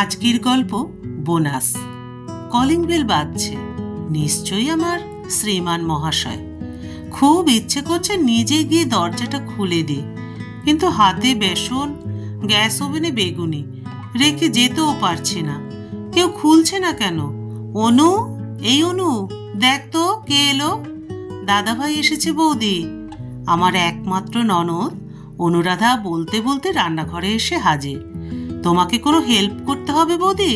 আজকের গল্প bonus. Calling bell বাজছে, নিশ্চয়ই আমার শ্রীমান মহাশয়। খুব ইচ্ছে করছে নিজে গিয়ে দরজাটা খুলে দিই, কিন্তু হাতে বেসন, গ্যাস ওভেনে বেগুনি, রেখে যেতেও পারছি না। কেউ খুলছে না কেন? অনু, এই অনু, দেখ তো কে এলো। দাদাভাই এসেছে বৌদি। আমার একমাত্র ননদ অনুরাধা বলতে বলতে রান্নাঘরে এসে হাজির। তোমাকে কোনো হেল্প করতে হবে বৌদি?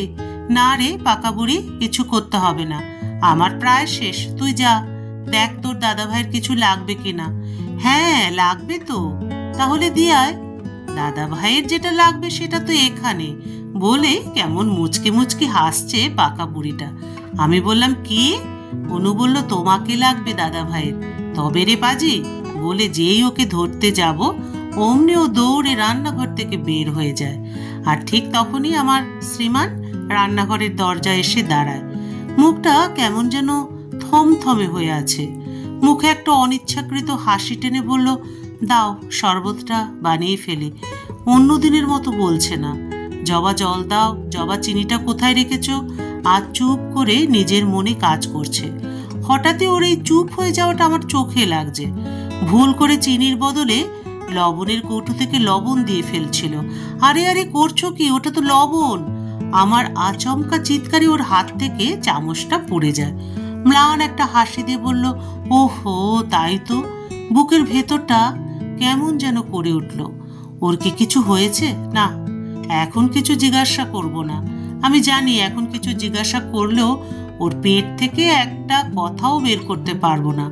না রে পাকা বুড়ি, কিছু করতে হবে না, আমার প্রায় শেষ। তুই যা, দেখ তোর দাদাভাইয়ের কিছু লাগবে কিনা। হ্যাঁ লাগবে তো, তাহলে দিয়ে আয়। দাদাভাইয়ের যেটা লাগবে সেটা তো এখানে, বলে কেমন মুচকি মুচকি হাসছে পাকা বুড়িটা। আমি বললাম কি? অনু বলল তোমাকে লাগবে দাদাভাইয়ের। তবে রে পাজি, বলে যেই ওকে ধরতে যাব অমনি ও দৌড়ে রান্নাঘর থেকে বের হয়ে যায়। আর ঠিক তখনই আমার শ্রীমান রান্নাঘরের দরজায় এসে দাঁড়ায়। মুখটা কেমন যেন থমথমে হয়ে আছে। মুখে একটা অনিচ্ছাকৃত হাসি টেনে বলল, দাও শরবতটা বানিয়ে ফেলি। অন্য দিনের মতো বলছে না। জবা জল দাও, জবা চিনিটা কোথায় রেখেছো? আর চুপ করে নিজের মনে কাজ করছে। হঠাৎই ওর এই চুপ হয়ে যাওয়াটা আমার চোখে লাগছে। ভুল করে চিনির বদলে লবণের কৌটো থেকে লবণ দিয়ে ফেলছিল। আরে আরে করছো কি? ওটা তো লবণ। আমার আচমকা চিৎকারে ওর হাত থেকে চামচটা পড়ে যায়। ম্লান একটা হাসি দিয়ে বলল, ওহো তাই তো। বুকের ভেতরটা কেমন যেন করে উঠল। ওর কি কিছু হয়েছে? না, এখন কিছু জিজ্ঞাসা করব না। আমি জানি এখন কিছু জিজ্ঞাসা করলেও ওর পেট থেকে একটা কথাও বের করতে পারবো না।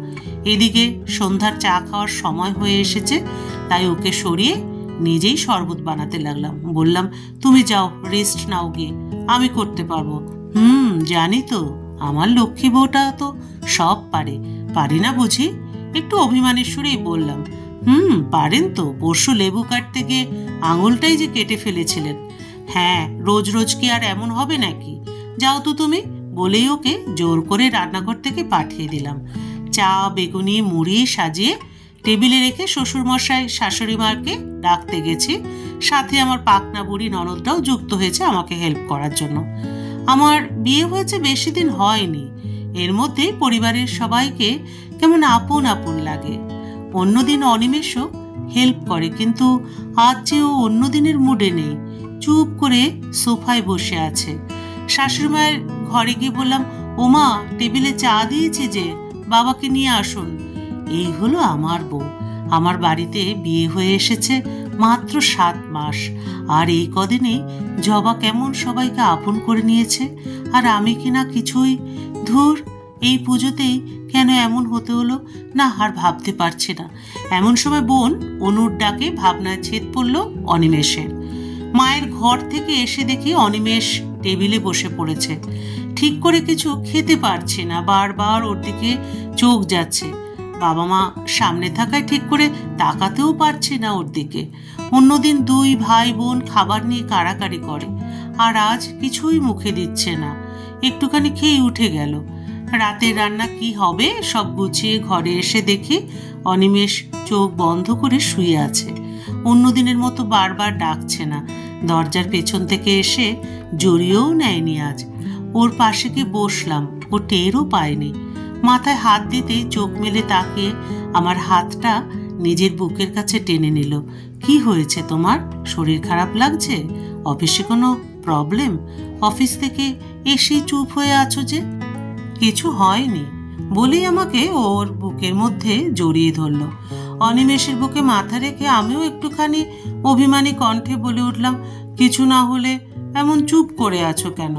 এদিকে সন্ধ্যার চা খাওয়ার সময় হয়ে এসেছে, তাই ওকে সরিয়ে নিজেই শরবত বানাতে লাগলাম। বললাম, তুমি যাও, রেস্ট নাও গিয়ে, আমি করতে পারবো। জানি তো, আমার লক্ষ্মী বউটা তো সব পারে। পারি না বুঝি? একটু অভিমানের সুরেই বললাম। পারেন তো, পরশু লেবু কাটতে গিয়ে আঙুলটাই যে কেটে ফেলেছিলেন। হ্যাঁ, রোজ রোজ কি আর এমন হবে নাকি? যাও তো তুমি, বলেই ওকে জোর করে রান্নাঘর থেকে পাঠিয়ে দিলাম। চা, বেগুনি, মুড়ি সাজিয়ে টেবিলে রেখে শ্বশুরমশাই শাশুড়ি মাকে ডাকতে গেছি। সাথে আমার পাকনা বুড়ি ননদটাও যুক্ত হয়েছে আমাকে হেল্প করার জন্য। আমার বিয়ে হয়েছে বেশি দিন হয়নি, এর মধ্যে পরিবারের সবাইকে কেমন আপন আপন লাগে। অন্যদিন অনিমেষও হেল্প করে, কিন্তু আজ যে ও অন্য দিনের মুডে নেই। চুপ করে সোফায় বসে আছে। শাশুড়ি মায়ের ঘরে গিয়ে বললাম, ওমা টেবিলে চা দিয়েছি যে, বাবাকে নিয়ে আসুন। এই হলো আমার বউ। আমার বাড়িতে বিয়ে হয়ে এসেছে মাত্র 7 মাস, আর এই কদিনেই জবা কেমন সবাইকে আপন করে নিয়েছে, আর আমি কিনা কিছুই। ধুর, এই পুজোতেই কেন এমন হতে হলো না, আর ভাবতে পারছি না। এমন সময় বোন অনুর ডাকে ভাবনায় ছেদ পড়ল অনিমেষের। মায়ের ঘর থেকে এসে দেখি অনিমেষ টেবিলে বসে পড়েছে। ঠিক করে কিছু খেতে পারছি না, বারবার ওর দিকে চোখ যাচ্ছে। বাবা মা সামনে থাকায় ঠিক করে তাকাতেও পারছি না ওর দিকে। অন্যদিন 2 ভাই বোন খাবার নিয়ে কাড়াকাড়ি করে, আর আজ কিছুই মুখে দিচ্ছে না। একটুখানি খেয়ে উঠে গেল। রাতের রান্না কি হবে সব গুছিয়ে ঘরে এসে দেখি অনিমেষ চোখ বন্ধ করে শুয়ে আছে। অন্যদিনের মতো বারবার ডাকছে না। দরজার পেছন থেকে এসে জড়িয়েও নেয়নি আজ। ওর পাশে গিয়ে বসলাম, ও টেরও পায়নি। মাথায় হাত দিতেই চোখ মেলে তাকিয়ে আমার হাতটা নিজের বুকের কাছে টেনে নিল। কি হয়েছে তোমার? শরীর খারাপ লাগছে? অফিসে কোনো প্রবলেম? অফিস থেকে এসেই চুপ হয়ে আছো যে? কিছু হয়নি বলেই আমাকে ওর বুকের মধ্যে জড়িয়ে ধরল। অনিমেষের বুকে মাথা রেখে আমিও একটুখানি অভিমানী কণ্ঠে বলে উঠলাম, কিছু না হলে এমন চুপ করে আছো কেন?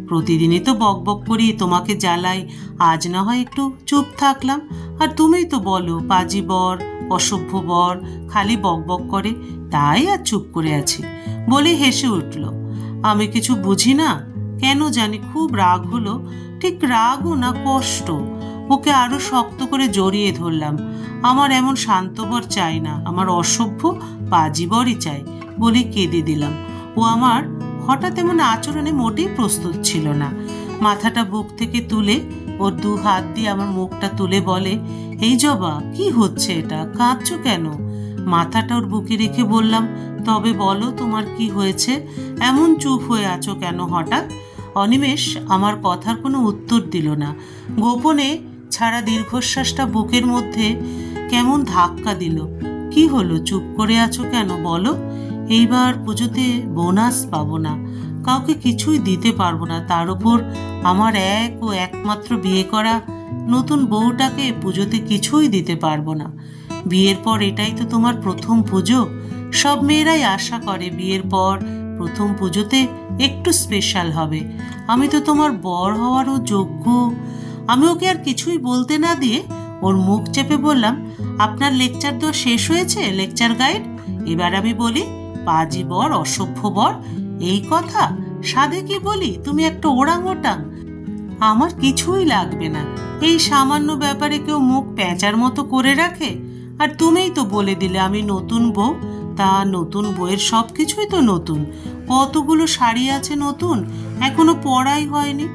প্রতিদিনই তো বকবক করি, তোমাকে জ্বালাই, আজ না হয় একটু চুপ থাকলাম। আর তুমিই তো বলো পাজি বর, অসভ্য বর, খালি বকবক করে, তাই আর চুপ করে আছি। বলে হেসে উঠল। আমি কিছু বুঝি না কেন জানি, খুব রাগ হলো। ঠিক রাগও না, কষ্ট। ওকে আরো শক্ত করে জড়িয়ে ধরলাম। আমার এমন শান্তবর চাই না, আমার অসভ্য পাজিবরই চাই বলে কেঁদে দিলাম। ও আমার হঠাৎ এমন আচরণে মোটেই প্রস্তুত ছিল না। মাথাটা বুক থেকে তুলে ওর 2 হাত দিয়ে আমার মুখটা তুলে বলে, এই জবা কি হচ্ছে এটা? কাঁদছো কেন? মাথাটা ওর বুকে রেখে বললাম, তবে বলো তোমার কি হয়েছে, এমন চুপ হয়ে আছো কেন হঠাৎ? অনিমেষ আমার কথার কোনো উত্তর দিল না। গোপনে ছাড়া দীর্ঘশ্বাসটা বুকের মধ্যে কেমন ধাক্কা দিল। কি হলো, চুপ করে আছো কেন বলো? এইবার পুজোতে বোনাস পাবো না, কাউকে কিছুই দিতে পারবো না, তার উপর আমার এক ও একমাত্র বিয়ে করা নতুন বউটাকে পুজোতে কিছুই দিতে পারবো না। বিয়ের পর এটাই তো তোমার প্রথম পুজো। সব মেয়েরাই আশা করে বিয়ের পর প্রথম পুজোতে একটু স্পেশাল হবে। আমি তো তোমার বর হওয়ারও যোগ্য। আমি ওকে আর কিছুই বলতে না দিয়ে ওর মুখ চেপে বললাম, আপনার লেকচার তো শেষ হয়েছে, লেকচার গাইড। এবার আমি বলি, পাজি বর, অসভ্য বর, এই কথা সাধে কি বলি? তুমি একটা ওরাংওটাং। আমার কিছুই লাগবে না। এই সামান্য ব্যাপারে কেউ মুখ প্যাঁচার মতো করে রাখে? আর তুমিই তো বলে দিলে আমি নতুন বউ। তা নতুন বউয়ের সব কিছুই তো নতুন। কতগুলো শাড়ি আছে নতুন, এখনো পরাই হয়নি।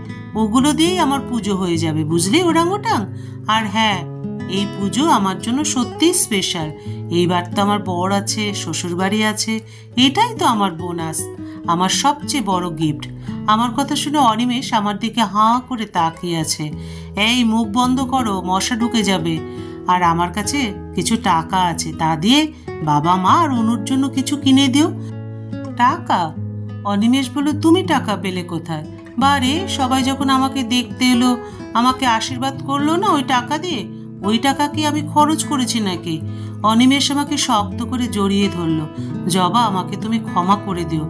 ওগুলো দিয়েই আমার পুজো হয়ে যাবে, বুঝলি ওরাংওটাং? আর হ্যাঁ, এই পুজো আমার জন্য সত্যিই স্পেশাল। এইবার তো আমার বর আছে, শ্বশুরবাড়ি আছে, এটাই তো আমার বোনাস, আমার সবচেয়ে বড় গিফট। আমার কথা শুনে অনিমেষ আমার দিকে হাঁ করে তাকিয়ে আছে। এই মুখ বন্ধ করো, মশা ঢুকে যাবে। আর আমার কাছে কিছু টাকা আছে, তা দিয়ে বাবা মা আর অনুর জন্য কিছু কিনে দিও। টাকা? অনিমেষ বলল, তুমি টাকা পেলে কোথায়? বারে, সবাই যখন আমাকে দেখতে এলো, আমাকে আশীর্বাদ করলো না ওই টাকা দিয়ে, ওই টাকা কি আমি খরচ করেছি নাকি? অনিমেষ আমাকে শক্ত করে জড়িয়ে ধরলো। জবা, আমাকে তুমি ক্ষমা করে দিও।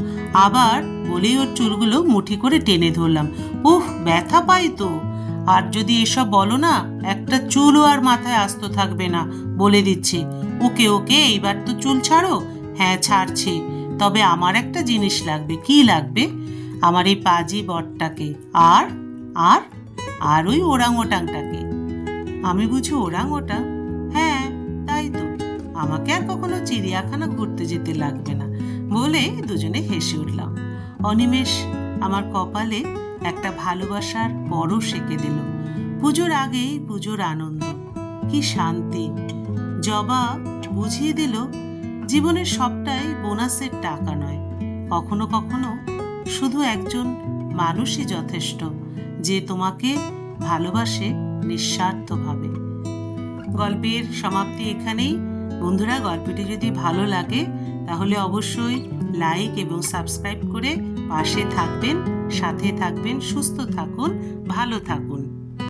আবার বলেই ওর চুলগুলো মুঠি করে টেনে ধরলাম। উহ, ব্যথা পাই তো। আর যদি এসব বলো না, একটা চুলও আর মাথায় আস্ত থাকবে না, বলে দিচ্ছি। ওকে ওকে, এইবার তো চুল ছাড়ো। হ্যাঁ, ছাড়ছি। তবে আমার একটা জিনিস লাগবে। কি লাগবে? আমার এই পাজি বরটাকে, আর আর আর ওই ওরাংওটাংটাকে। আমি বুঝি ওরাংওটাং? হ্যাঁ, তাই তো। আমাকে আর কখনো চিড়িয়াখানা ঘুরতে যেতে লাগবে না, বলে দুজনে হেসে উঠলাম। অনিমেষ আমার কপালে একটা ভালোবাসার পরশ এঁকে দিল। পুজোর আগেই পুজোর আনন্দ, কি শান্তি। জবা বুঝিয়ে দিল, জীবনের সবটাই বোনাসের টাকা নয়, কখনো কখনো শুধু একজন মানুষই যথেষ্ট, যে তোমাকে ভালোবাসে নিঃস্বার্থভাবে। গল্পের সমাপ্তি এখানেই। বন্ধুরা, গল্পটি যদি ভালো লাগে তাহলে অবশ্যই লাইক এবং সাবস্ক্রাইব করে পাশে থাকবেন, সাথে থাকবেন। সুস্থ থাকুন, ভালো থাকুন।